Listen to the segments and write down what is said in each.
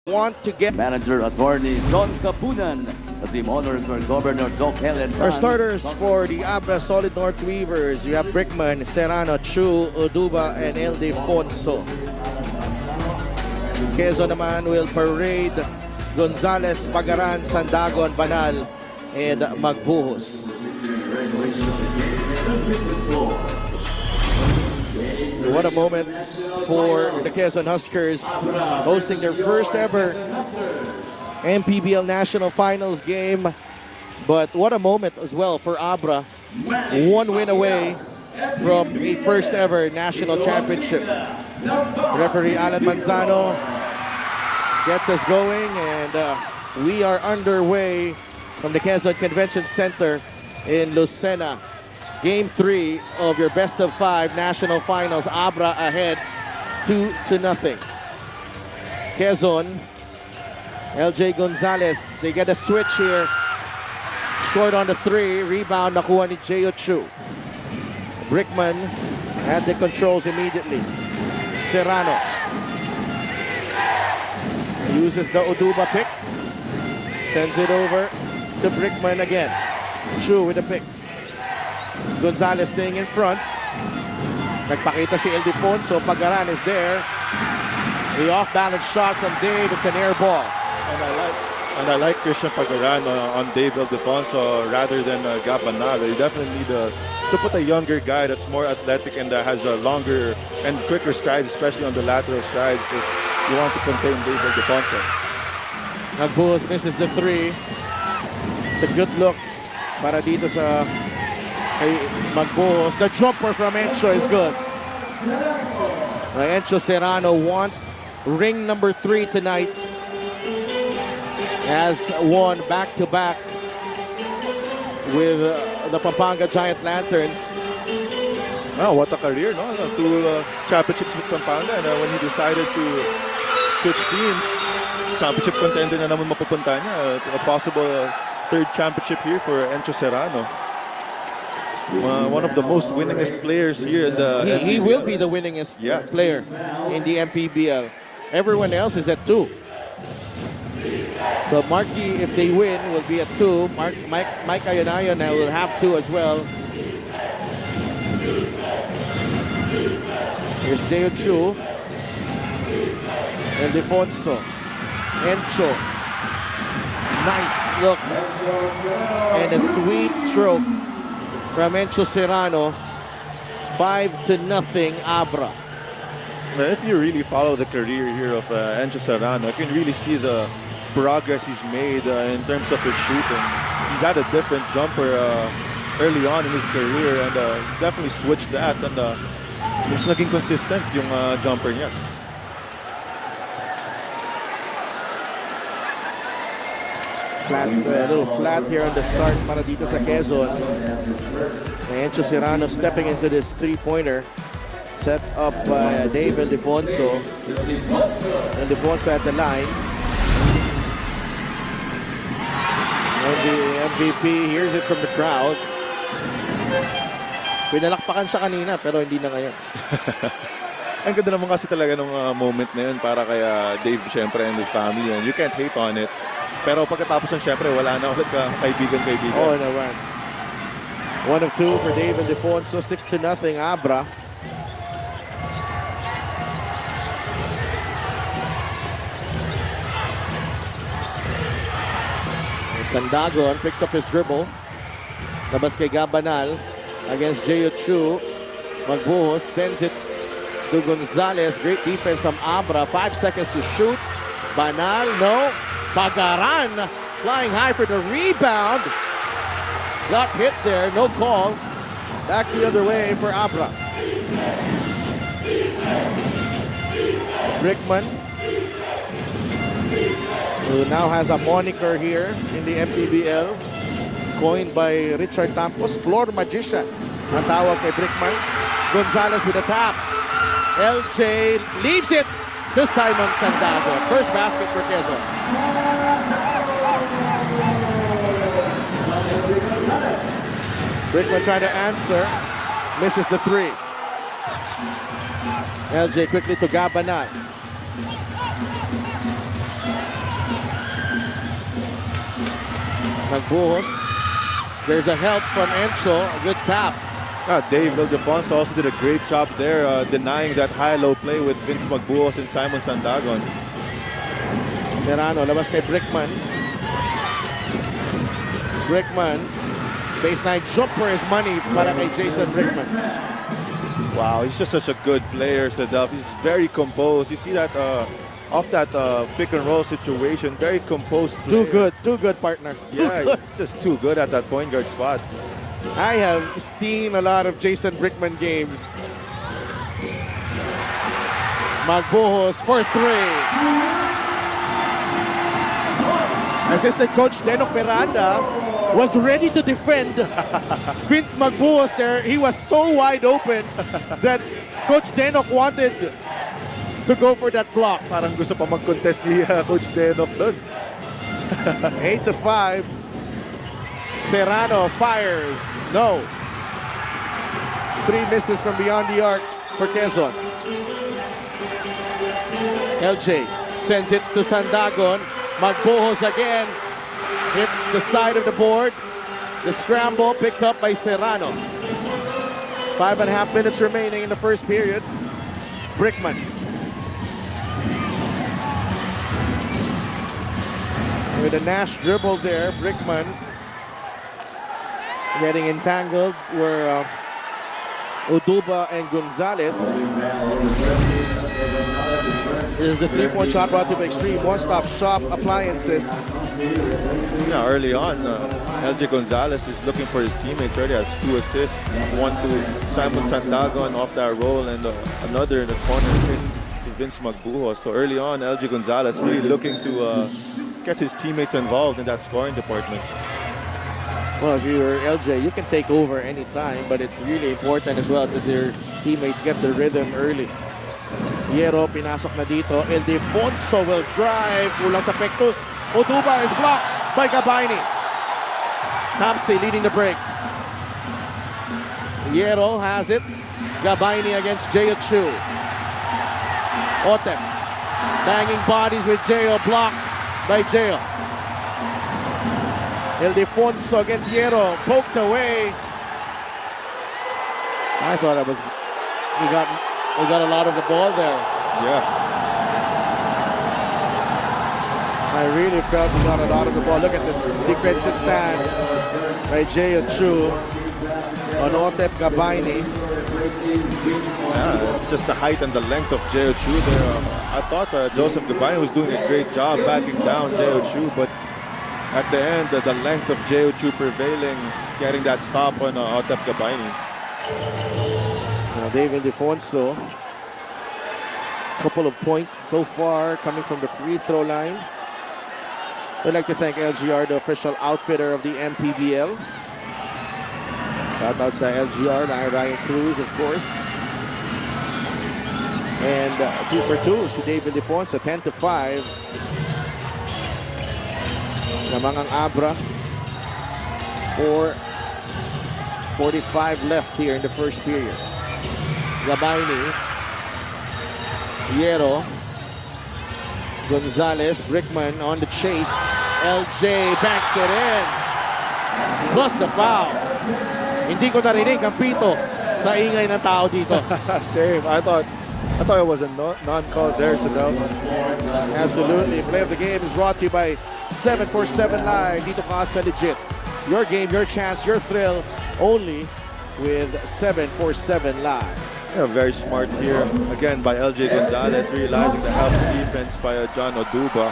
want to get Manager Attorney Don Capunan. The team honors are Governor Doc Helen. our starters for the ABRA Solid North Weavers. You have Brickman, Serrano, Chu, Uduba, and El Defonso. Quezon naman will parade Gonzales, Pagaran, Sandagon, Banal, and Magbuhos. What a moment for the Quezon Huskers, hosting their first ever MPBL National Finals game. But what a moment as well for ABRA. One win away from a first ever national championship. Referee Alan Manzano gets us going, and we are underway from the Quezon Convention Center in Lucena. Game 3 of your best of 5 national finals. ABRA ahead 2-0. Quezon, LJ Gonzalez, they get a switch here. Short on the 3, rebound nakuha ni J.O. Chu. Brickman had the controls immediately. Serrano uses the Uduba pick, sends it over to Brickman again. Chu with the pick. Gonzalez staying in front. Nagpakita si El Defonso. Pagaran is there. The off-balance shot from Dave. It's an air ball. And I like Christian Pagaran on Dave El Defonso rather than Gabanal. You definitely need to put a younger guy that's more athletic and has a longer and quicker strides, especially on the lateral strides, if you want to contain Dave El Defonso. Magbuhos misses the 3. It's a good look para dito sa Magbuhos. The jumper from Encho is good. Encho Serrano wants ring number 3 tonight. Has won back-to-back with the Pampanga Giant Lanterns. Oh, what a career, no? 2 championships with Pampanga. And when he decided to switch teams, championship contender na naman mapupunta niya. A possible 3rd championship here for Encho Serrano. One of the most winningest players here in the He will be the winningest player in the MPBL. Everyone else is at 2. So Marky, if they win, will be at 2. Mike Ayanayan will have 2 as well. Here's J.O. Chu. El Defonso. Encho. Nice look. And a sweet stroke from Encho Serrano. 5-0 ABRA. If you really follow the career here of Encho Serrano, you can really see the progress he's made in terms of his shooting. He's had a different jumper early on in his career, and definitely switched that, and mas naging consistent yung jumper niya. A little flat here on the start para dito sa Quezon. Encho Serrano stepping into this 3-pointer. Set up by Dave El Defonso. El Defonso at the line. And the MVP hears it from the crowd. Pinalakpakan siya kanina pero hindi na ngayon. Ang ganda naman kasi talaga ng moment na yun para kaya Dave syempre and his family. And you can't hate on it. Pero pagkatapos ng syempre wala na ulit kaibigan-kaibigan. Oh, no, right. 1 of 2 for Dave El Defonso. 6-0 ABRA. Sandagon picks up his dribble. Labas kay Gabanal against J.O. Chu. Magbuhos sends it to Gonzalez. Great defense from ABRA. 5 seconds to shoot. Banal, no. Pagaran flying high for the rebound. Got hit there, no call. Back the other way for ABRA. Brickman, who now has a moniker here in the MPBL, coined by Richard Campos, floor magician. Ang tawag kay Brickman. Gonzalez with a tap. LJ leaves it to Simon Sandagon. First basket for Quezon. Brickman trying to answer. Misses the 3. LJ quickly to Gabanal. Magbuhos. There's a help from Encho. A good tap. Dave Ildefonso also did a great job there, denying that high-low play with Vince Magbuhos and Simon Sandagon. Serrano, labas kay Brickman. Brickman. Baseline jumper is money para kay Jason Brickman. Wow, he's just such a good player, Sadaf. He's very composed. You see that off that pick and roll situation, very composed player. Too good partner. Yeah, he's just too good at that point guard spot. I have seen a lot of Jason Brickman games. Magbuhos for three. Assistant coach Denok Miranda was ready to defend Vince Magbuhos there. He was so wide open that Coach Denok wanted to go for that block. Parang gusto pa mag-contest ni Coach Denok doon. 8-5. Serrano fires. No. 3 misses from beyond the arc for Quezon. LJ sends it to Sandagon. Magbuhos again. Hits the side of the board. The scramble picked up by Serrano. 5.5 minutes remaining in the first period. Brickman. With a Nash dribble there, Brickman getting entangled were Oduba and Gonzalez. This is the three-point shot brought to you by Extreme One-Stop Shop Appliances. Yeah, early on, LJ Gonzalez is looking for his teammates already. Has 2 assists, one to Simon Sandagon off that roll, and another in the corner to Vince Magbuhos. So early on, LJ Gonzalez really looking to get his teammates involved in that scoring department. Well, if you're LJ, you can take over anytime, but it's really important as well that their teammates get the rhythm early. Hierro, pinasok na dito. Ildefonso will drive. Kulang sa Pectus. Oduba is blocked by Gabaini. Topsy leading the break. Hierro has it. Gabaini against Jeo Chu. Otep. Banging bodies with Jeo. Blocked by Jeo. Ildefonso against Hierro. Poked away. I thought it was... We got a lot of the ball there. Yeah. I really felt we got a lot of the ball. Look at this defensive stand by Jeo Chu on Otep Gabaini. Yeah, it's just the height and the length of Jeo Chu there. I thought Joseph Gabaini was doing a great job backing down Jeo Chu, but at the end, the length of Jeo Chu prevailing, getting that stop on Otep Gabaini. Now David Ildefonso, couple of points so far coming from the free throw line. I'd like to thank LGR, the official outfitter of the MPBL. Shout out to LGR, Ryan Cruz, of course. And 2 for 2 si David Ildefonso, 10-5. Namang ang ABRA. 4:45 left here in the first period. Gabaini, Hierro, Gonzalez, Brickman on the chase. LJ backs it in. Plus the foul. Hindi ko narinig ang pito sa ingay ng tao dito. Same. I thought it was a non-call there, Sadaf. Absolutely. Play of the game is brought to you by 747 Live. Dito ka sa legit. Your game, your chance, your thrill. Only with 747 Live. Yeah, very smart here. Again, by LJ Gonzalez, realizing the help defense by John Oduba,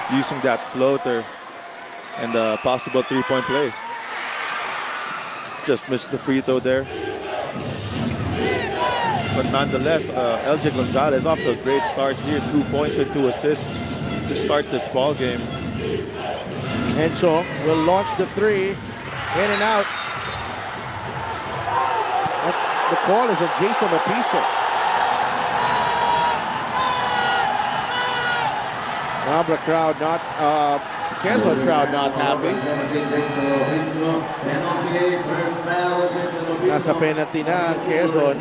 using that floater and the possible three-point play. Just missed the free throw there. But nonetheless, LJ Gonzalez off to a great start here. 2 points and 2 assists to start this ball game. Encho will launch the three. In and out. The call is a Jason Apiso. ABRA crowd not, Quezon crowd not happy. Nasa penalty na ang Quezon.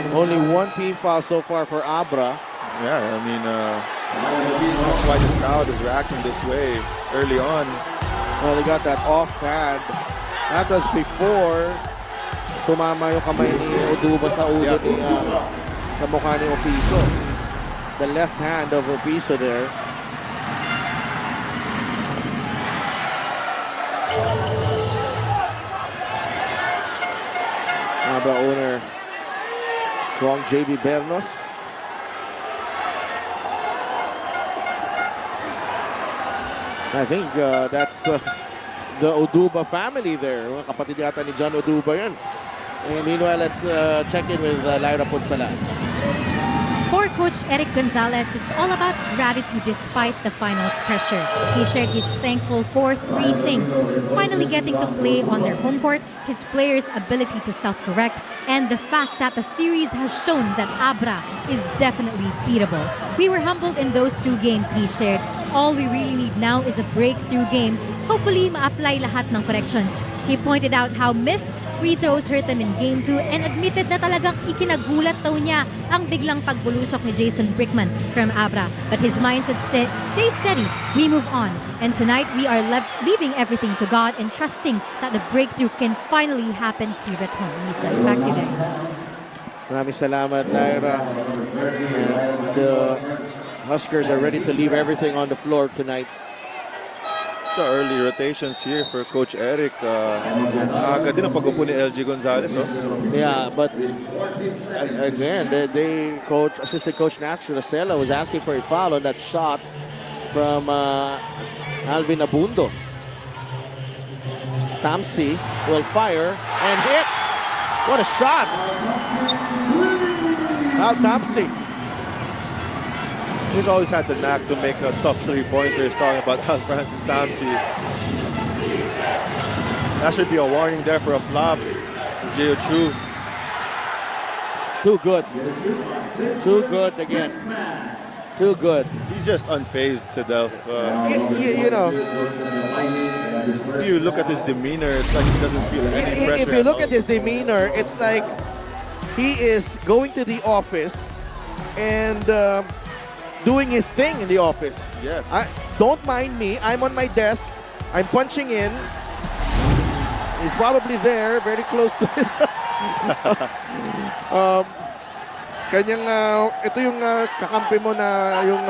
Only 1 team foul so far for ABRA. Yeah, I mean, that's why the crowd is reacting this way early on. Well, he got that offhand. That was before tumama yung kamay ni Oduba sa ulo ni sa mukha ni Opiso. The left hand of Opiso there. ABRA owner Kwong JB Bernos. I think that's the Oduba family there. Mga kapatid yata ni John Oduba yan. And meanwhile, let's check in with Lyra Punsalan. For Coach Eric Gonzalez, it's all about gratitude despite the finals pressure. He shared he's thankful for three things: finally getting to play on their home court, his players' ability to self-correct, and the fact that the series has shown that ABRA is definitely beatable. We were humbled in those two games, he shared. All we really need now is a breakthrough game. Hopefully, ma-apply lahat ng corrections. He pointed out how missed free throws hurt him in Game 2 and admitted na talagang ikinagulat daw niya ang biglang pagbulusok ni Jason Brickman from ABRA. But his mindset stay steady. We move on. And tonight, we are leaving everything to God and trusting that the breakthrough can finally happen here at home. He said, back to you guys. Maraming salamat, Lyra. And the Huskers are ready to leave everything on the floor tonight. The early rotations here for Coach Eric. Agad din ang pag-upo ni LG Gonzalez. Oh. Yeah, but again, assistant coach Nacho Rosella was asking for a foul on that shot from Alvin Abundo. Tamsi will fire and hit. What a shot! Now Tamsi. He's always had the knack to make a tough three-pointers, talking about Al Francis Tamsi. That should be a warning there for a flop. Gio Chu. Too good. Too good again. Too good. He's just unfazed, Sedelf. You know, if you look at his demeanor, it's like he doesn't feel any pressure. if you look at his demeanor, it's like he is going to the office and doing his thing in the office. Yeah. Don't mind me. I'm on my desk. I'm punching in. He's probably there, very close to his. Kanyang, ito yung kakampi mo na yung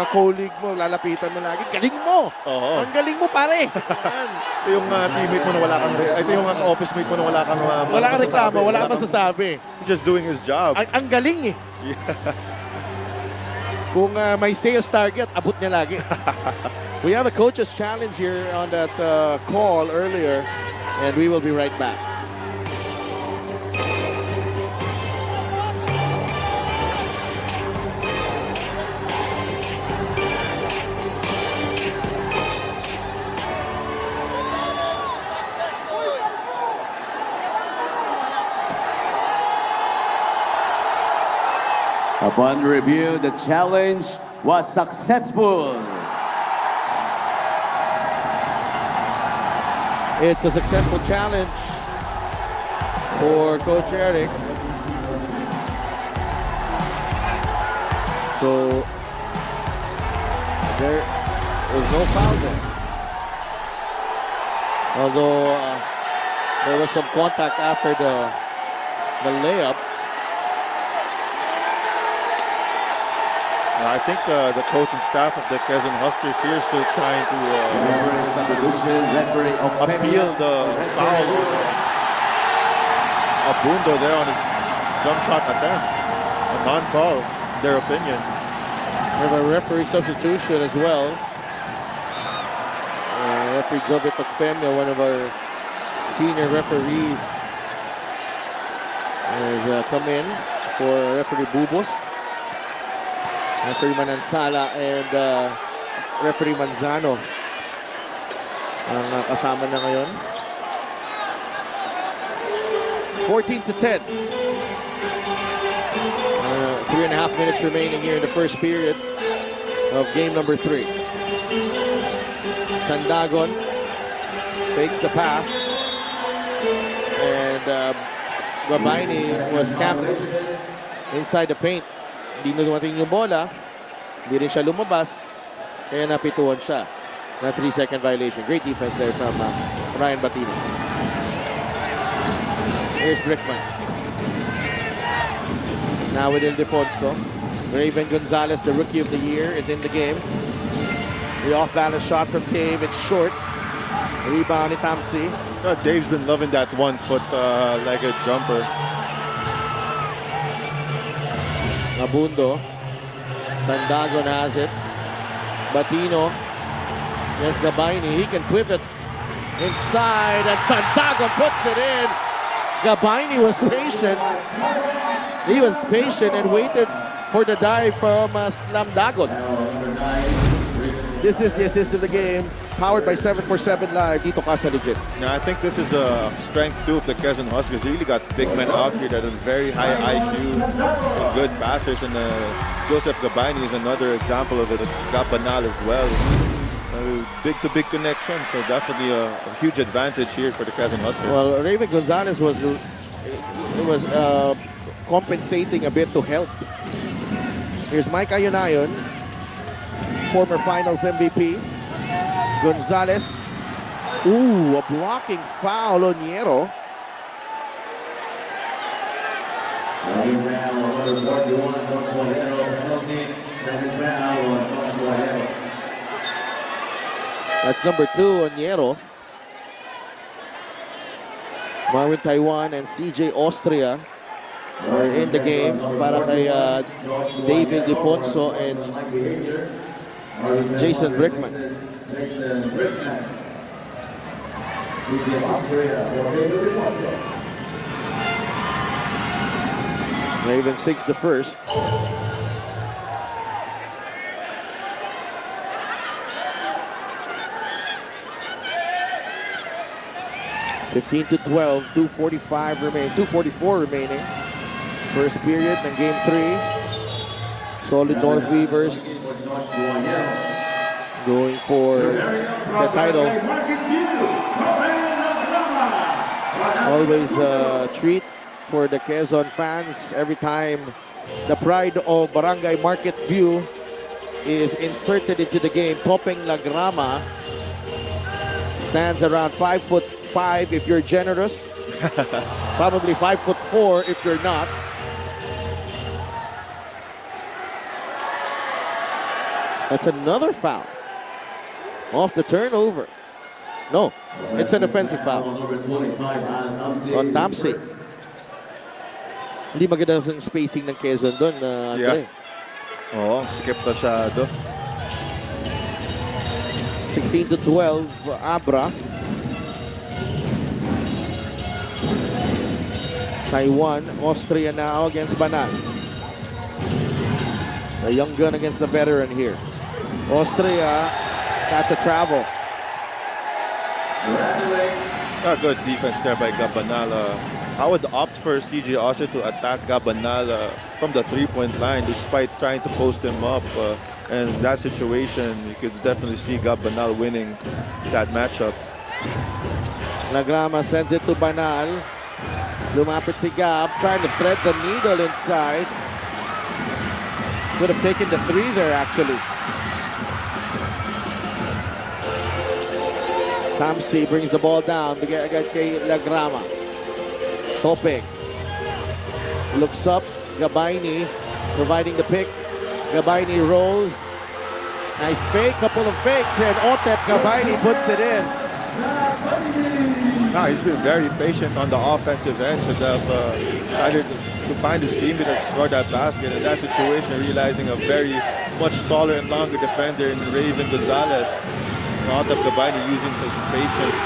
colleague mo, lalapitan mo lagi. Galing mo! Oo. Ang galing mo, pare! Ito yung teammate mo na wala kang, ito yung office mate mo na wala kang wala kang reklamo, wala kang masasabi. He's just doing his job. Ang galing eh. Yeah. Kung may sales target, abot niya lagi. We have a coach's challenge here on that call earlier, and we will be right back. Upon review, the challenge was successful. It's a successful challenge for Coach Eric. So there was no foul there. Although there was some contact after the layup. I think the coach and staff of the QUEZON Huskers here still trying to Referee substitution, referee appeal the foul. Abundo there on his jump shot attempt. A non-call, in their opinion. We have a referee substitution as well. Referee Joby Tokfemio, one of our senior referees, has come in for referee Bubos. Referee Manansala and referee Manzano ang kasama na ngayon. 14-10. 3.5 minutes remaining here in the first period of game number 3. Sandagon fakes the pass and Gabaini was camped inside the paint. Hindi na dumating yung bola, hindi rin siya lumabas, kaya napituan siya. Na 3-second violation. Great defense there from Ryan Batino. Here's Brickman. Now with Ildefonso. Raven Gonzalez, the rookie of the year, is in the game. The off-balance shot from Dave. It's short. Rebound ni Tamsi. Dave's been loving that 1 foot like a jumper. Nabundo. Sandagon has it. Batino. Yes, Gabaini. He can pivot inside, and Sandagon puts it in. Gabaini was patient. He was patient and waited for the dive from Slamdagon. This is the assist of the game, powered by 747 Live. Dito ka sa legit. Now, I think this is the strength too of the Quezon Huskers. They really got big men out here that have very high IQ and good passers. And Joseph Gabaini is another example of it. Gabanal as well. Big-to-big connection, so definitely a huge advantage here for the Quezon Huskers. Well, Raven Gonzalez was compensating a bit to help. Here's Mike Ayunayon, former finals MVP. Gonzalez. Ooh, a blocking foul on Niero. That's number 2 on Niero. Marvin Taiwan and CJ Austria are in the game para kay David Defonso and Jason Brickman. Raven 6 the first. (15-12), 2:45 remaining, 2:44 remaining. First period ng Game 3. Solid North Weavers going for the title. Always a treat for the Quezon fans every time the pride of Barangay Market View is inserted into the game. Topeng Lagrama stands around 5'5" if you're generous. Probably 5'4" if you're not. That's another foul. Off the turnover. No, it's an offensive foul. On Tamsi. Hindi maganda ang spacing ng Quezon doon, Andre. Yeah. Oo, skip masyado. 16-12, ABRA. Taiwan, Austria now against Banal. The young gun against the veteran here. Austria, that's a travel. A good defense there by Gabanal. I would opt for CJ Austria to attack Gabanal from the three-point line despite trying to post him up. And in that situation, you could definitely see Gabanal winning that matchup. Lagrama sends it to Banal. Lumapit si Gab, trying to thread the needle inside. Could have taken the 3 there, actually. Tamsi brings the ball down. Bigay agad kay Lagrama. Topeng. Looks up. Gabaini providing the pick. Gabaini rolls. Nice fake. Couple of fakes. And Otep Gabaini puts it in. Now he's been very patient on the offensive end, so they've decided to find his teammate to score that basket. In that situation, realizing a very much taller and longer defender in Raven Gonzalez. Otep Gabaini using his patience.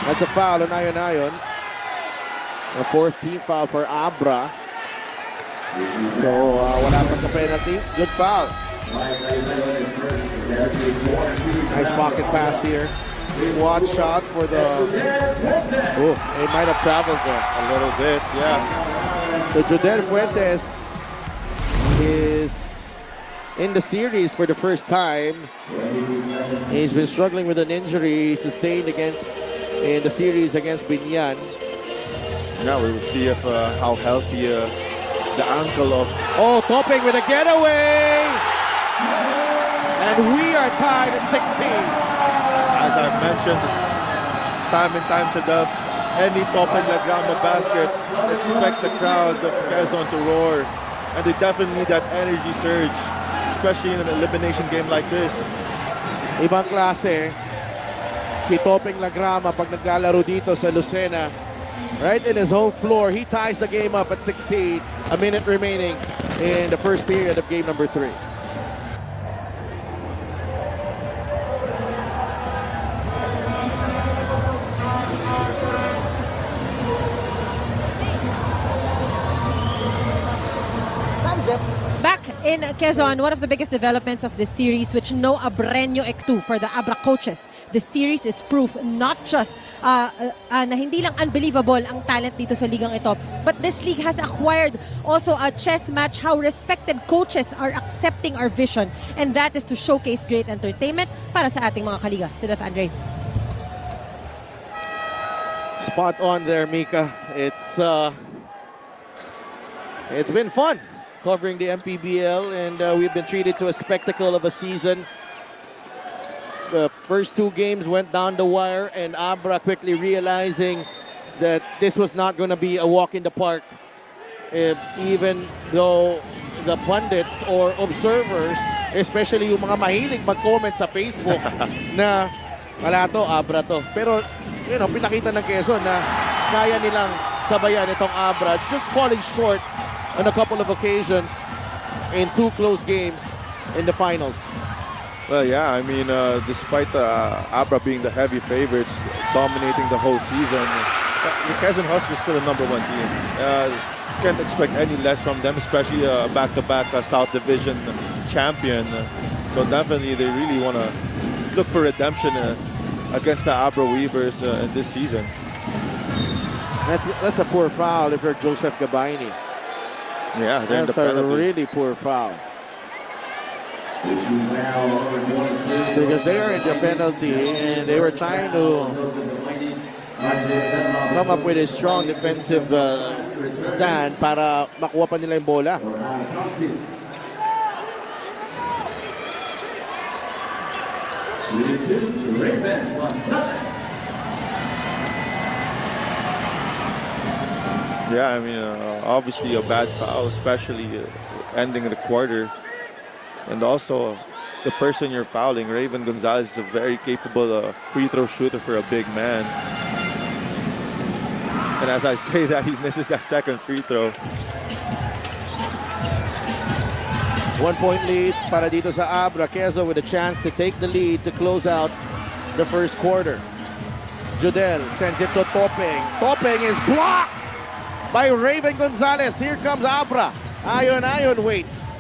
That's a foul on Ayon. A 4th team foul for ABRA. So wala pa sa penalty. Good foul. Nice pocket pass here. Watch shot for the... Oh, it might have traveled there. A little bit, yeah. So Jodel Fuentes is in the series for the first time. He's been struggling with an injury sustained in the series against Binyan. Now we will see if how healthy the ankle of... Oh, Topeng with a getaway! And we are tied at 16. As I've mentioned, it's time and time enough. Any Topeng Lagrama basket, expect the crowd of Quezon to roar. And they definitely need that energy surge, especially in an elimination game like this. Ibang klase si Topeng Lagrama pag naglalaro dito sa Lucena. Right in his home floor, he ties the game up at 16. A minute remaining in the first period of game number 3. Back in Quezon, one of the biggest developments of this series, which no Abreño X2 for the ABRA coaches. This series is proof not just na hindi lang unbelievable ang talent dito sa ligang ito, but this league has acquired also a chess match how respected coaches are accepting our vision, and that is to showcase great entertainment para sa ating mga kaliga. Silaf Andre. Spot on there, Mika. It's been fun covering the MPBL, and we've been treated to a spectacle of a season. The first 2 games went down the wire, and ABRA quickly realizing that this was not going to be a walk in the park, even though the pundits or observers, especially yung mga mahilig mag-comment sa Facebook na wala to, ABRA to. Pero, pinakita ng Quezon na kaya nilang sabayan itong ABRA, just falling short on a couple of occasions in 2 close games in the finals. Well, yeah, I mean, despite ABRA being the heavy favorites, dominating the whole season, the Quezon Huskers still a #1 team. Can't expect any less from them, especially a back-to-back South Division champion. So definitely, they really want to look for redemption against the ABRA Weavers in this season. That's a poor foul if you're Joseph Gabayni. Yeah, they're in the That's a penalty. really poor foul. Because they are in the penalty and they were trying to come up with a strong defensive stand para makuha pa nila yung bola. Yeah, I mean, obviously a bad foul, especially ending the quarter. And also, the person you're fouling, Raven Gonzalez, is a very capable free throw shooter for a big man. And as I say that, he misses that second free throw. 1-point lead para dito sa ABRA. Quezon with a chance to take the lead to close out the first quarter. Judel sends it to Topeng. Topeng is blocked by Raven Gonzalez. Here comes ABRA. Ayon waits.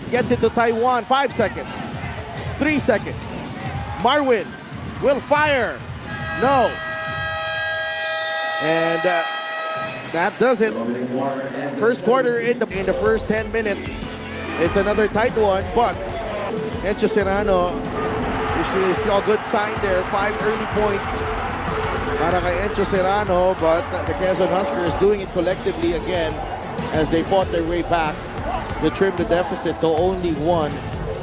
Gets it to Taiwan. 5 seconds. 3 seconds. Marwin will fire. No. And that does it. First quarter in the first 10 minutes. It's another tight one, but Encho Serrano, you saw a good sign there. 5 early points para kay Encho Serrano, but the Quezon Huskers doing it collectively again as they fought their way back to trim the deficit to only 1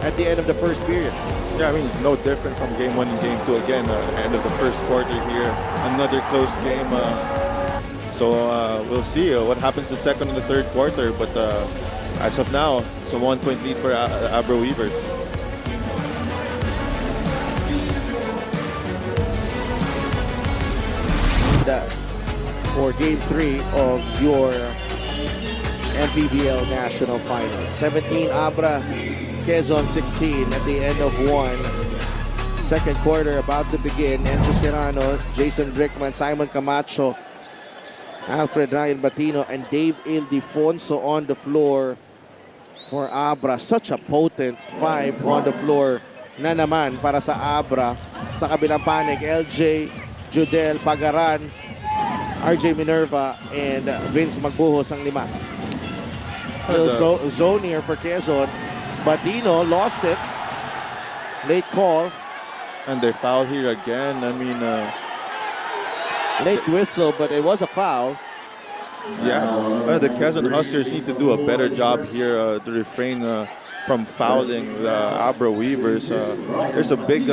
at the end of the first period. Yeah, I mean, it's no different from game 1 and game 2 again. End of the first quarter here, another close game. So we'll see what happens the second and the third quarter, but as of now, it's a 1-point lead for ABRA Weavers. For game 3 of your MPBL National Finals. 17 ABRA, Quezon 16 at the end of 1. Second quarter about to begin. Encho Serrano, Jason Brickman, Simon Camacho, Alfred Ryan Batino, and Dave Ildefonso on the floor for ABRA. Such a potent 5 on the floor na naman para sa ABRA. Sa kabilang panig, LJ, Judel, Pagaran, RJ Minerva, and Vince Magbuhos ang 5. Zone here for Quezon. Batino lost it. Late call. And they foul here again. I mean, late whistle, but it was a foul. yeah, the Quezon Huskers need to do a better job here to refrain from fouling the ABRA Weavers. There's a big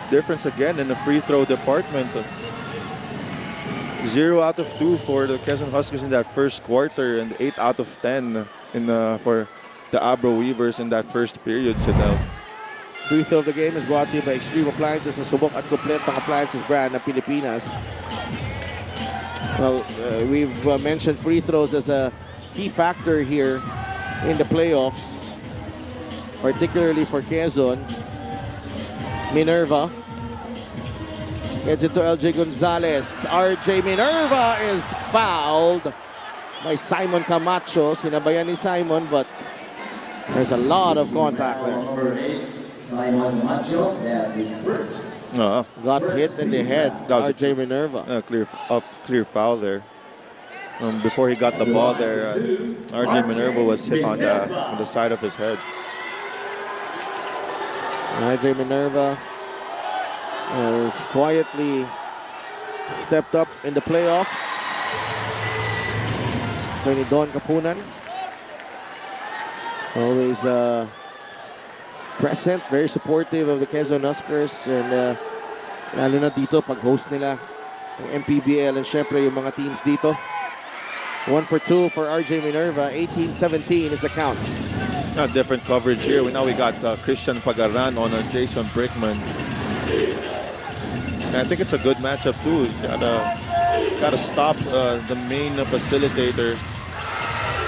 difference again in the free throw department. 0 out of 2 for the Quezon Huskers in that first quarter, and 8 out of 10 for the ABRA Weavers in that first period, Sidel. Free throw of the game is brought to you by Extreme Appliances, na subok at kompletong appliances brand ng Pilipinas. Well, we've mentioned free throws as a key factor here in the playoffs, particularly for Quezon. Minerva heads it to LJ Gonzalez. RJ Minerva is fouled by Simon Camacho. Sinabayan ni Simon, but there's a lot of contact there. Number 8, Simon Camacho, that's his first. Got hit in the head, RJ Minerva. Clear foul there. Before he got the ball there, RJ Minerva was hit on the side of his head. RJ Minerva has quietly stepped up in the playoffs. Ni Don Kapunan, always present, very supportive of the Quezon Huskers, and lalo na dito pag host nila ng MPBL, and syempre yung mga teams dito. 1 for 2 for RJ Minerva. 18-17 is the count. Different coverage here. Now we got Christian Pagaran on Jason Brickman. And I think it's a good matchup too. Gotta stop the main facilitator.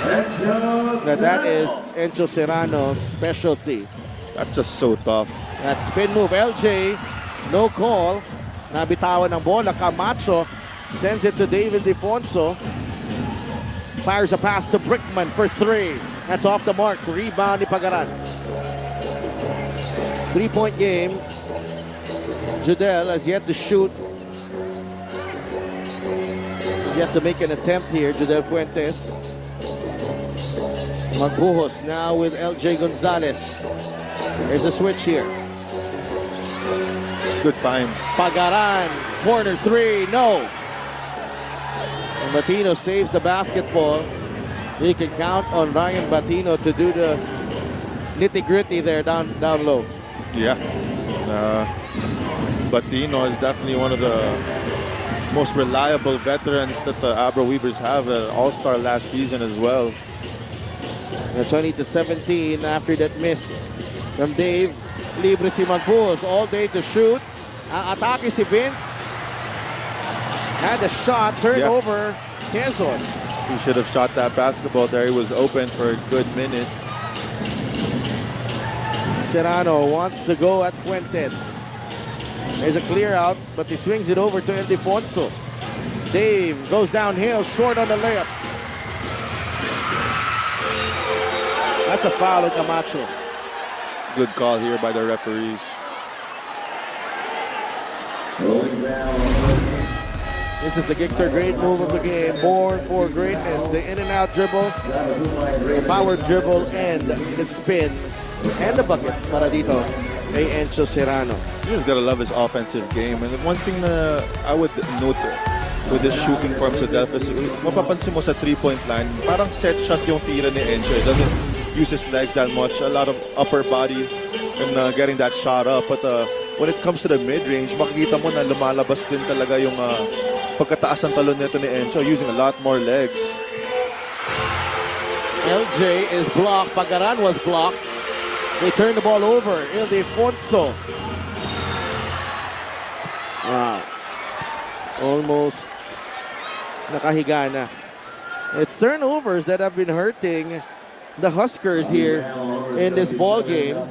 Now that is Encho Serrano's specialty. That's just so tough. That spin move, LJ, no call. Nabitawan ng bola. Camacho sends it to David Defonso. Fires a pass to Brickman for 3. That's off the mark. Rebound ni Pagaran. 3-point game. Judel has yet to shoot. He's yet to make an attempt here. Judel Fuentes. Magbuhos now with LJ Gonzalez. There's a switch here. Good find. Pagaran, corner 3, no. And Batino saves the basketball. You can count on Ryan Batino to do the nitty-gritty there down low. Yeah. Batino is definitely one of the most reliable veterans that the ABRA Weavers have. An all-star last season as well. 20-17 after that miss from Dave. Libre si Magbuhos all day to shoot. Atake si Vince. Had a shot, turned over. Quezon. He should have shot that basketball there. He was open for a good minute. Serrano wants to go at Fuentes. There's a clear out, but he swings it over to Ildefonso. Dave goes downhill, short on the layup. That's a foul of Camacho. Good call here by the referees. This is the Gixxer great move of the game. Born for greatness. The in and out dribble, the power dribble, and the spin, and the bucket para dito kay Encho Serrano. You just gotta love his offensive game. And one thing that I would note with this shooting form sa Delphis, mapapansin mo sa 3-point line, parang set shot yung tira ni Encho. It doesn't use his legs that much. A lot of upper body and getting that shot up. But when it comes to the mid-range, makikita mo na lumalabas din talaga yung pagkataas ng talon nito ni Encho, using a lot more legs. LJ is blocked. Pagaran was blocked. They turn the ball over. Ildefonso. Wow. Almost nakahiga na. It's turnovers that have been hurting the Huskers here in this ball game.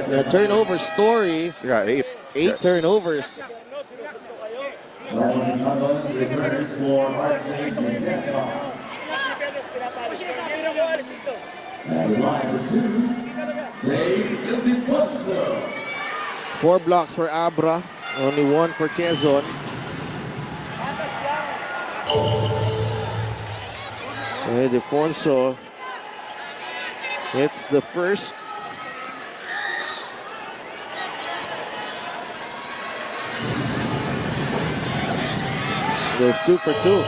The turnover story. Yeah, 8. 8 turnovers. Returns for RJ Minerva. And line for 2, Dave Ildefonso. 4 blocks for ABRA, only 1 for Quezon. Ildefonso hits the first. There's 2 for 2.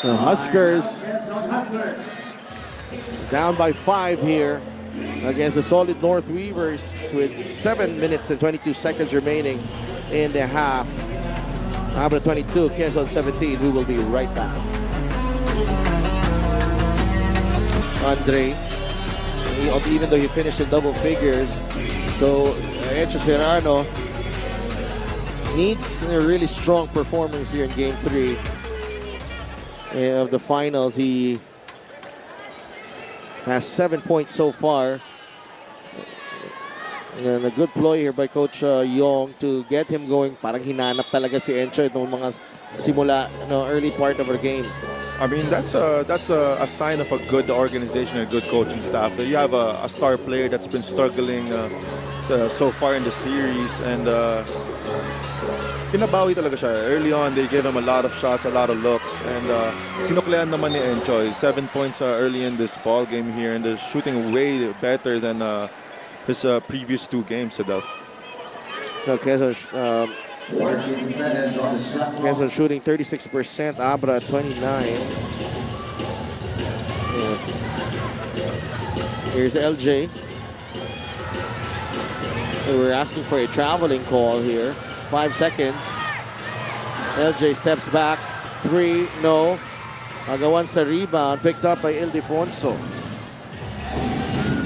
The Huskers down by 5 here against the solid North Weavers with 7 minutes and 22 seconds remaining in the half. ABRA 22, QUEZON 17. We will be right back. Andre, even though he finished in double figures, so Encho Serrano needs a really strong performance here in Game 3 of the finals. He has 7 points so far. And a good ploy here by Coach Yong to get him going. Parang hinanap talaga si Encho itong mga simula, early part of our game. I mean, that's a sign of a good organization and good coaching staff. You have a star player that's been struggling so far in the series, and pinabawi talaga siya. Early on, they gave him a lot of shots, a lot of looks, and sinuklean naman ni Encho. 7 points early in this ball game here, and shooting way better than his previous 2 games, Adolf. No, QUEZON shooting 36%, ABRA 29. Yeah. Here's LJ. We're asking for a traveling call here. 5 seconds. LJ steps back. 3, no. Agawan sa rebound, picked up by Ildefonso.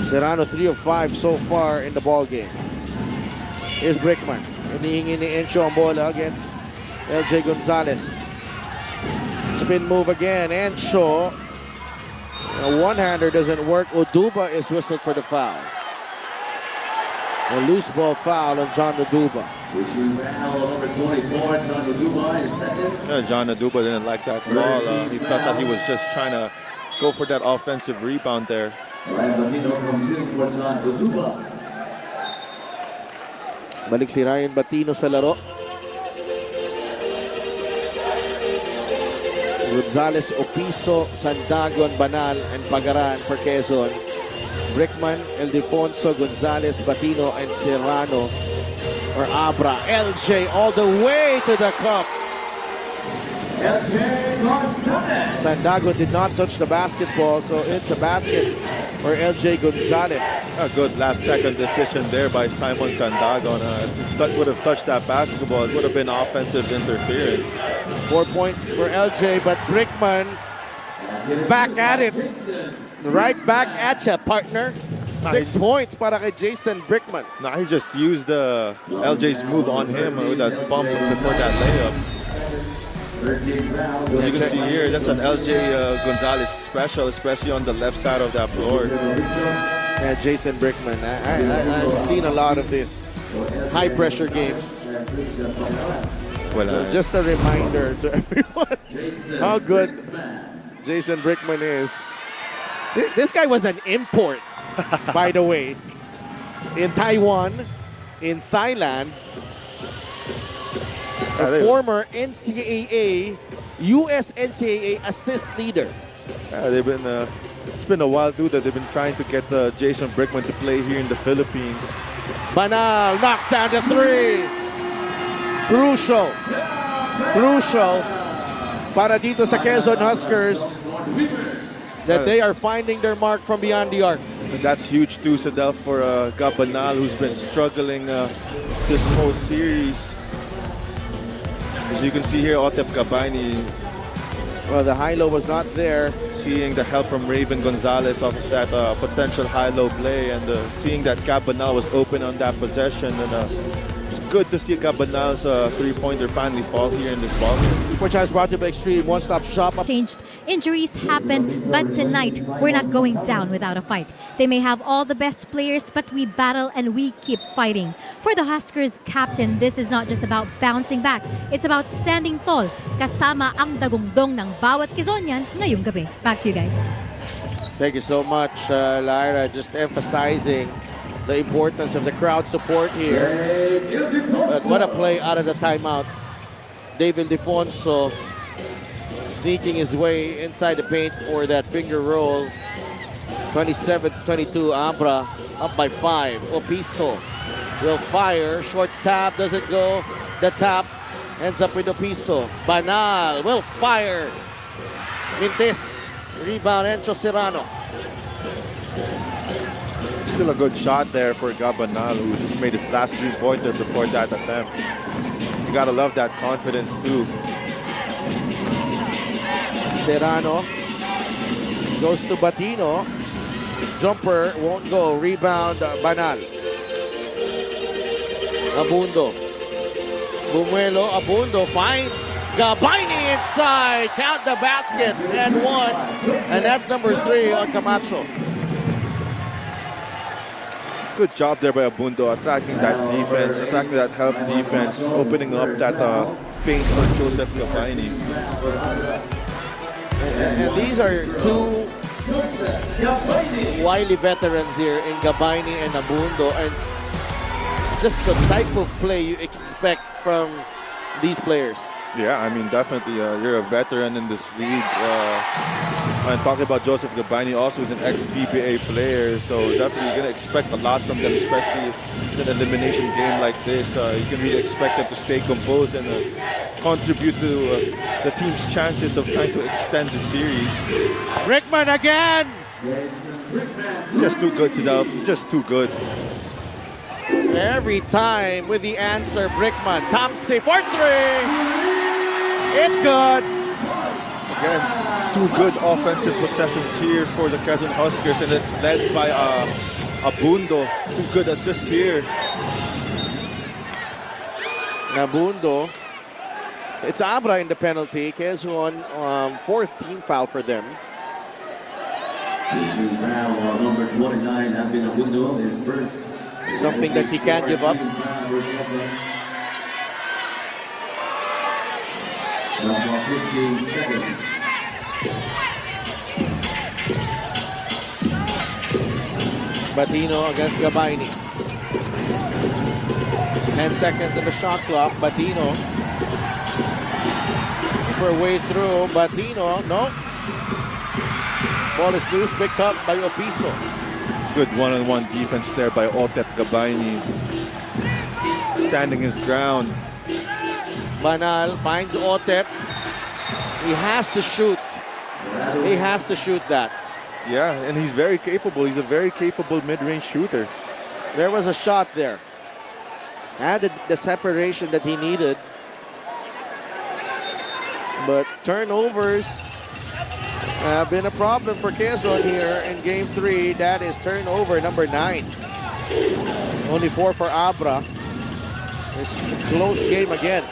Serrano 3 of 5 so far in the ball game. Here's Brickman. Hinihingi ni Encho ang bola against LJ Gonzalez. Spin move again. Encho. A one-hander doesn't work. Oduba is whistled for the foul. A loose ball foul on John Oduba. Number 24, John Oduba is second. John Oduba didn't like that ball. He thought that he was just trying to go for that offensive rebound there. Ryan Batino comes in for John Oduba. Balik si Ryan Batino sa laro. Gonzalez, Opiso, Sandagon, Banal, and Pagaran for Quezon. Brickman, Ildefonso, Gonzalez, Batino, and Serrano for ABRA. LJ all the way to the cup. LJ Gonzalez. Sandagon did not touch the basketball, so it's a basket for LJ Gonzalez. A good last-second decision there by Simon Sandagon. If that would have touched that basketball, it would have been offensive interference. 4 points for LJ, but Brickman back at it. Right back at ya, partner. 6 points para kay Jason Brickman. Nah, he just used LJ's move on him with that bump before that layup. As you can see here, that's an LJ Gonzalez special, especially on the left side of that floor. Yeah, Jason Brickman. I've seen a lot of this high-pressure games. Well, Just a reminder to everyone how good Jason Brickman is. This guy was an import, by the way, in Taiwan, in Thailand. A former NCAA, US NCAA assist leader. It's been a while too that they've been trying to get Jason Brickman to play here in the Philippines. Banal knocks down the 3. Crucial para dito sa Quezon Huskers that they are finding their mark from beyond the arc. And that's huge too, Sadel, for Gabanal, who's been struggling this whole series. As you can see here, Otep Gabayni, Well, the high-low was not there. seeing the help from Raven Gonzalez off of that potential high-low play, and seeing that Gabanal was open on that possession. And it's good to see Gabanal's three-pointer finally fall here in this ball game. Super Chance brought to you by Extreme One-Stop Shop. Changed. Injuries happen, but tonight, we're not going down without a fight. They may have all the best players, but we battle and we keep fighting. For the Huskers captain, this is not just about bouncing back. It's about standing tall, kasama ang dagungdong ng bawat Quezonian ngayong gabi. Back to you guys. Thank you so much, Lyra. Just emphasizing the importance of the crowd support here. But what a play out of the timeout. David Ildefonso sneaking his way inside the paint for that finger roll. 27-22, ABRA up by 5. Opiso will fire. Short stab doesn't go. The tap ends up with Opiso. Banal will fire. Mintes. Rebound, Encho Serrano. Still a good shot there for Gabanal, who just made his last three-pointer before that attempt. You gotta love that confidence too. Serrano goes to Batino. Jumper won't go. Rebound, Banal. Abundo. Bumuelo, Abundo finds Gabaini inside. Count the basket and one. And that's number 3 on Camacho. Good job there by Abundo, attracting that defense, attracting that help defense, opening up that paint for Joseph Gabaini. And these are two wily veterans here in Gabaini and Abundo, and just the type of play you expect from these players. Yeah, I mean, definitely, you're a veteran in this league. And talking about Joseph Gabaini, also is an ex-PBA player, so definitely you're going to expect a lot from them, especially in an elimination game like this. You can really expect them to stay composed and contribute to the team's chances of trying to extend the series. Rickman again! Just too good, Sidalf. Just too good. Every time with the answer, Brickman. Thompson for 3! It's good! Again, 2 good offensive possessions here for the QUEZON Huskers, and it's led by Abundo. 2 good assists here. Abundo. It's ABRA in the penalty. QUEZON, 4th team foul for them. Now, number 29, Abin Abundo, his first. Something that he can't give up. Shot clock 15 seconds. Batino against Gabaini. 10 seconds in the shot clock. Batino. For a way through. Batino, no. Ball is loose, picked up by Opiso. Good one-on-one defense there by Otep Gabaini. Standing his ground. Banal finds Otep. He has to shoot. He has to shoot that. Yeah, and he's very capable. He's a very capable mid-range shooter. There was a shot there. Added the separation that he needed. But turnovers have been a problem for QUEZON here in Game 3. That is turnover number 9. Only 4 for ABRA. It's a close game again.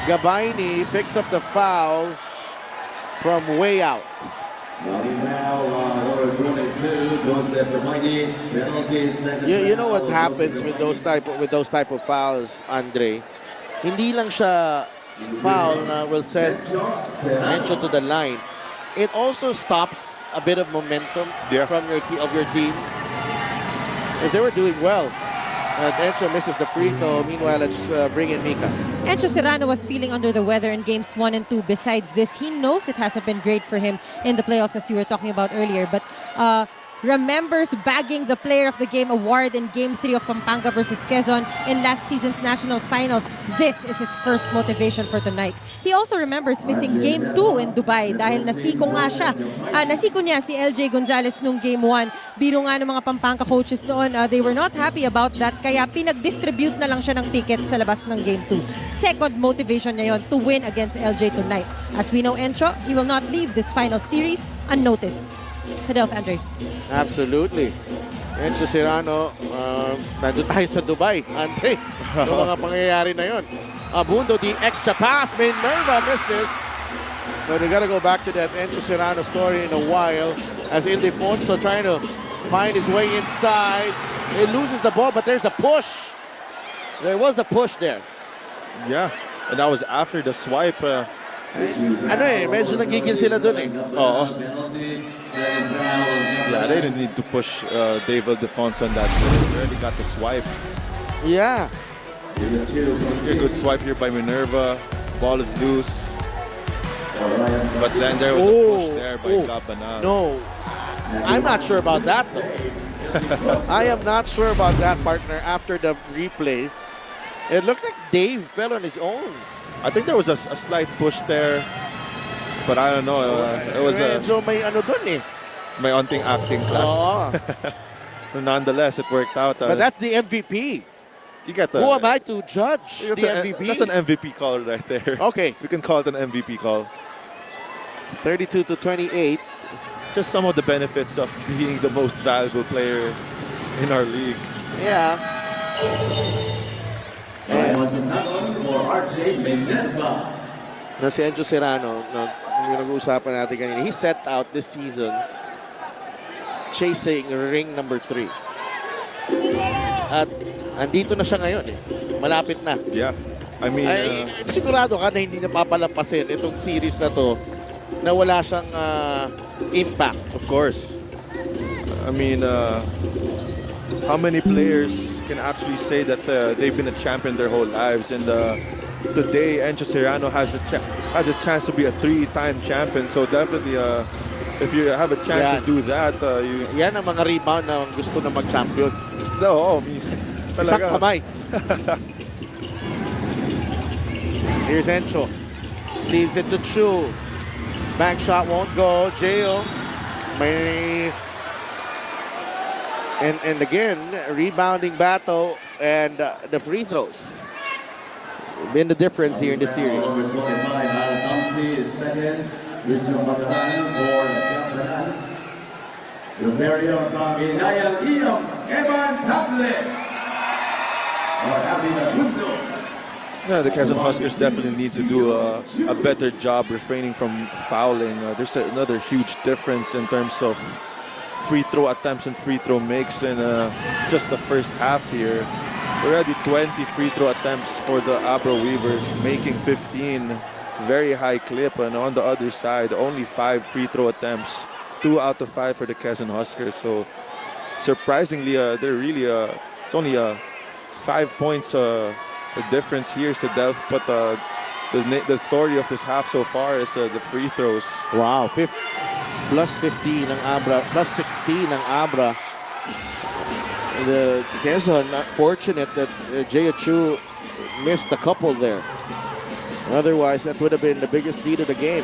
Gabaini picks up the foul from way out. Now, number 22, Joseph Gabaini, penalty, second. You know what happens with those type of fouls, Andre? Hindi lang siya foul na will send Encho to the line. It also stops a bit of momentum from your team. As they were doing well. Encho misses the free throw. Meanwhile, let's bring in Mika. Encho Serrano was feeling under the weather in games 1 and 2. Besides this, he knows it hasn't been great for him in the playoffs, as you were talking about earlier. But remembers bagging the Player of the Game award in Game 3 of Pampanga versus Quezon in last season's national finals. This is his first motivation for tonight. He also remembers missing Game 2 in Dubai dahil nasiko nga siya. Nasiko niya si LJ Gonzalez nung Game 1. Biro nga ng mga Pampanga coaches noon, they were not happy about that, kaya pinag-distribute na lang siya ng tickets sa labas ng Game 2. Second motivation niya yon to win against LJ tonight. As we know, Encho, he will not leave this final series unnoticed. Sidalf, Andre. Absolutely. Encho Serrano, nandun tayo sa Dubai. Andre, yung mga pangyayari na yun. Abundo, the extra pass. Minerva misses. But we gotta go back to that Encho Serrano story in a while. As Ildefonso trying to find his way inside. He loses the ball, but there's a push. There was a push there. Yeah, and that was after the swipe. Ano medyo nagigil sila dun eh. Oo. Yeah, they didn't need to push Dave Ildefonso on that. They already got the swipe. Yeah. A good swipe here by Minerva. Ball is loose. But then there was a push there by Gabanal. No, I'm not sure about that though. I am not sure about that, partner. After the replay, it looked like Dave fell on his own. I think there was a slight push there. But I don't know. It was Medyo may ano dun eh. my onting acting class. Oo. Nonetheless, it worked out. But that's the MVP. You get Who am I to judge the MVP? That's an MVP call right there. Okay. We can call it an MVP call. 32-28. Just some of the benefits of being the most valuable player in our league. Yeah. Simon Santagon for RJ Minerva. Na si Enzo Serrano, yung nag-uusapan natin kanina, he set out this season chasing ring number 3. At andito na siya ngayon eh. Malapit na. Yeah. I mean, Ay, sigurado ka na hindi na papalampasin itong series na to na wala siyang impact. of course. I mean, how many players can actually say that they've been a champion their whole lives? And today, Enzo Serrano has a chance to be a 3-time champion. So definitely, if you have a chance to do that, you... Yan ang mga rebound na gusto na mag-champion. No, Isang kamay. Here's Enzo. Leaves it to Chu. Back shot won't go. Jail. May... And again, rebounding battle and the free throws. Been the difference here in the series. Number 25, Alan Thompson is second. Mr. Magalan for Captain. Rivero from Inayang Iyong, Evan Tablet. Or Abina Mundo. Yeah, the Quezon Huskers definitely need to do a better job refraining from fouling. There's another huge difference in terms of free throw attempts and free throw makes in just the first half here. Already 20 free throw attempts for the ABRA Weavers, making 15. Very high clip. And on the other side, only 5 free throw attempts. 2 out of 5 for the Quezon Huskers. So surprisingly, they're really, it's only 5 points the difference here, Sedelf. But the story of this half so far is the free throws. Wow, plus 15 ng ABRA, plus 16 ng ABRA. The Quezon not fortunate that Jaya Chu missed a couple there. Otherwise, that would have been the biggest lead of the game.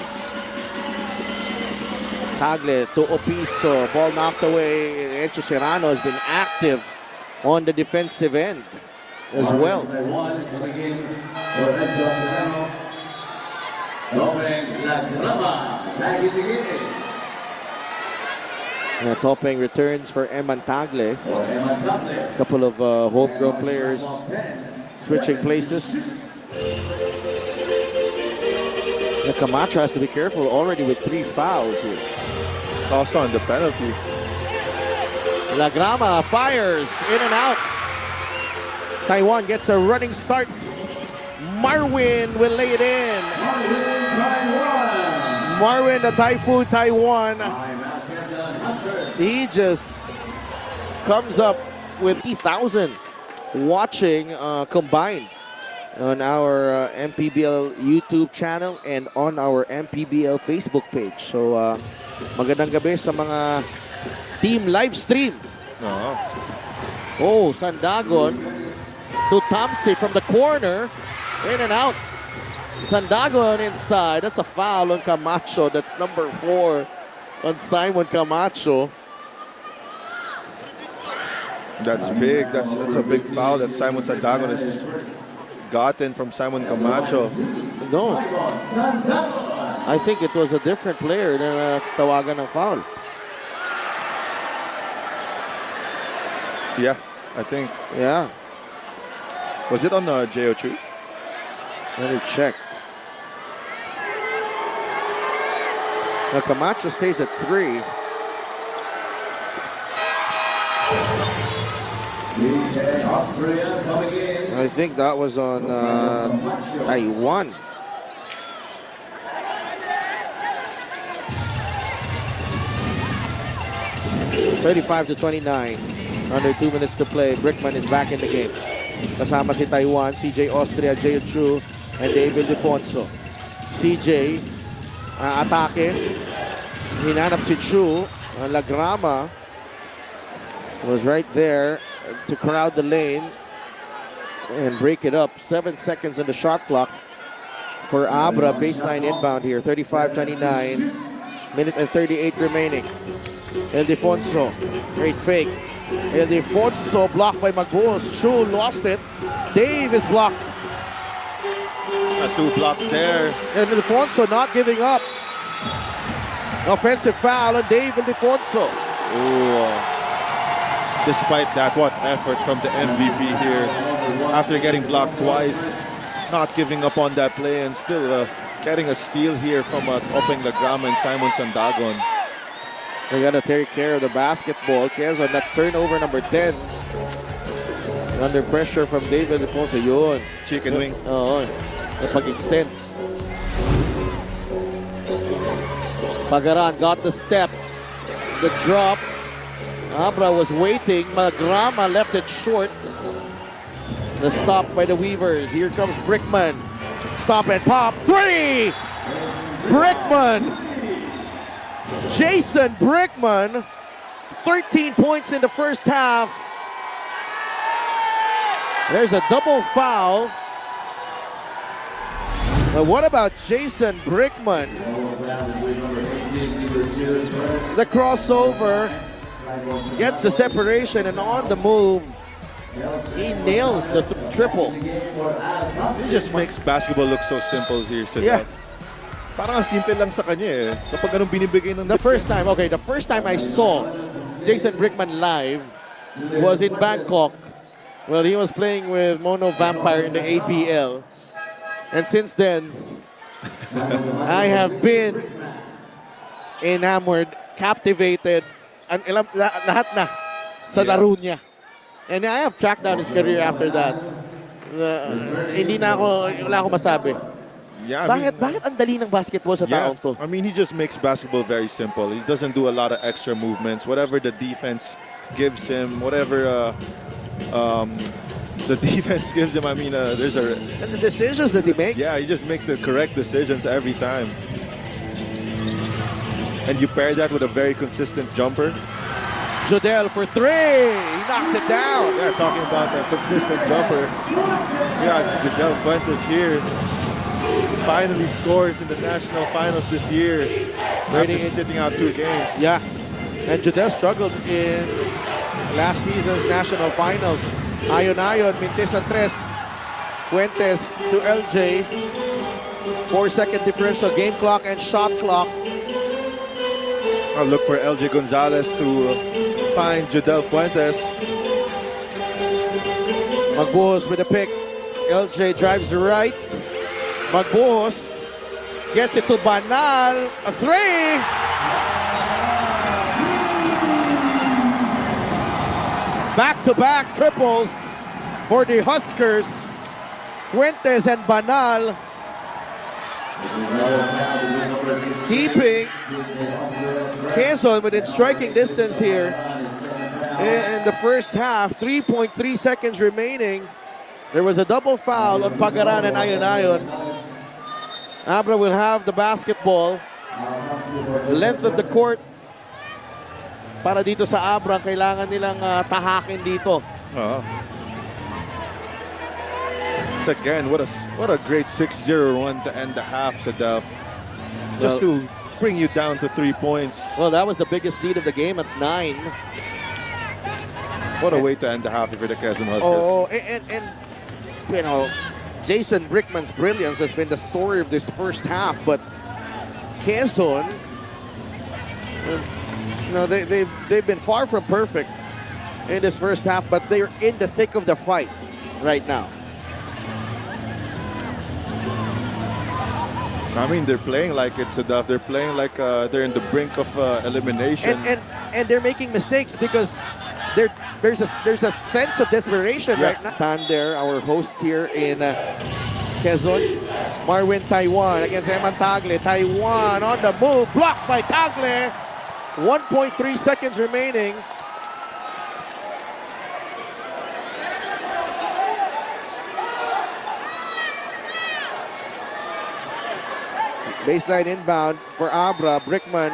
Tagle to Opiso, ball knocked away. Enzo Serrano has been active on the defensive end as well. Topeng returns for Eman Tagle. A couple of homegrown players switching places. Camacho has to be careful already with 3 fouls here. Also on the penalty. La Grama fires in and out. Taiwan gets a running start. Marwin will lay it in. Marwin, the Typhoon Taiwan. He just comes up with 3,000 watching combined on our MPBL YouTube channel and on our MPBL Facebook page. So magandang gabi sa mga team live stream. Oh, Sandagon to Thompson from the corner. In and out. Sandagon inside. That's a foul on Camacho. That's number 4 on Simon Camacho. That's big. That's a big foul that Simon Sandagon has gotten from Simon Camacho. No. I think it was a different player na tawagan ng foul. Yeah, I think. Yeah. Was it on JO2? Let me check. Now Camacho stays at 3. I think that was on Taiwan. (35-29). Under 2 minutes to play. Brickman is back in the game. Kasama si Taiwan, CJ Austria, Jay Chu, and David Defonso. CJ, atake. Hinanap si Chu. La Grama was right there to crowd the lane and break it up. 7 seconds on the shot clock. for Abra. Baseline inbound here. 35-29. Minute and 38 remaining. Ildefonso. Great fake. Ildefonso blocked by Magos. Chu lost it. Dave is blocked. 2 blocks there. And Ildefonso not giving up. Offensive foul on Dave Ildefonso. Ooh. Despite that, what effort from the MVP here. After getting blocked twice, not giving up on that play and still getting a steal here from Openg Lagrama and Simon Sandagon. They gotta take care of the basketball. Quezon, that's turnover number 10. Under pressure from David Ildefonso. Yun. Chicken wing. Oo. Napag-extend. Pagaran got the step. The drop. Abra was waiting. Lagrama left it short. The stop by the Weavers. Here comes Brickman. Stop and pop. 3! Brickman. Jason Brickman. 13 points in the first half. There's a double foul. But what about Jason Brickman? The crossover. Gets the separation and on the move. He nails the triple. He just makes basketball look so simple here. So Yeah. Parang simple lang sa kanya eh. Kapag anong binibigay ng The first time I saw Jason Brickman live was in Bangkok. Well, he was playing with Mono Vampire in the ABL. And since then, I have been enamored, captivated, lahat na sa laro niya. And I have tracked down his career after that. Wala ako masabi. Yeah, I mean, Bakit ang dali ng basketball sa taong to? I mean, he just makes basketball very simple. He doesn't do a lot of extra movements. Whatever the defense gives him, whatever the defense gives him, I mean, there's a... And the decisions that he makes. Yeah, he just makes the correct decisions every time. And you pair that with a very consistent jumper. Jodel for 3. He knocks it down. Yeah, talking about a consistent jumper. Yeah, Jodel Fuentes here. Finally scores in the national finals this year. After sitting out 2 games. Yeah. And Jodel struggled in last season's national finals. Ayon, Mintes ang 3. Fuentes to LJ. 4-second differential game clock and shot clock. I'll look for LJ Gonzalez to find Jodel Fuentes. Magbuhos with a pick. LJ drives right. Magbuhos gets it to Banal. A 3. Back-to-back triples for the Huskers. Fuentes and Banal keeping Quezon within striking distance here in the first half. 3.3 seconds remaining. There was a double foul on Pagaran and Ayon. Abra will have the basketball. The length of the court para dito sa Abra, kailangan nilang tahakin dito. Again, what a great 6-0 run to end the half, Sadaf. Just to bring you down to 3 points. Well, that was the biggest lead of the game at 9. What a way to end the half for the Quezon Huskers. Oh, and you know, Jason Brickman's brilliance has been the story of this first half, but Quezon, you know, they've been far from perfect in this first half, but they're in the thick of the fight right now. I mean, they're playing like it's Sadaf. They're playing like they're in the brink of elimination. And they're making mistakes because there's a sense of desperation right now. Tander, our hosts here in Quezon. Marwin Taiwan against Eman Tagle. Taiwan on the move, blocked by Tagle. 1.3 seconds remaining. Baseline inbound for Abra. Brickman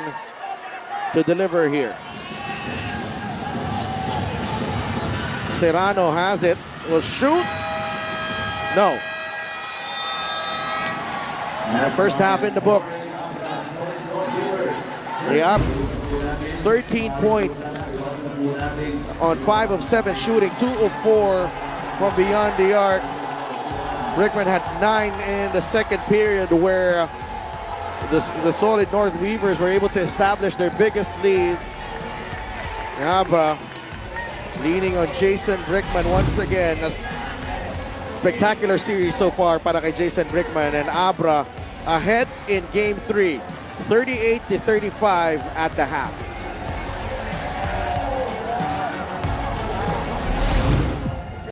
to deliver here. Serrano has it. Will shoot. No. First half in the books. They up 13 points on 5 of 7 shooting, 2 of 4 from beyond the arc. Brickman had 9 in the second period, where the solid North Weavers were able to establish their biggest lead. ABRA leaning on Jason Brickman once again. A spectacular series so far para kay Jason Brickman, and ABRA ahead in Game 3, 38-35 at the half.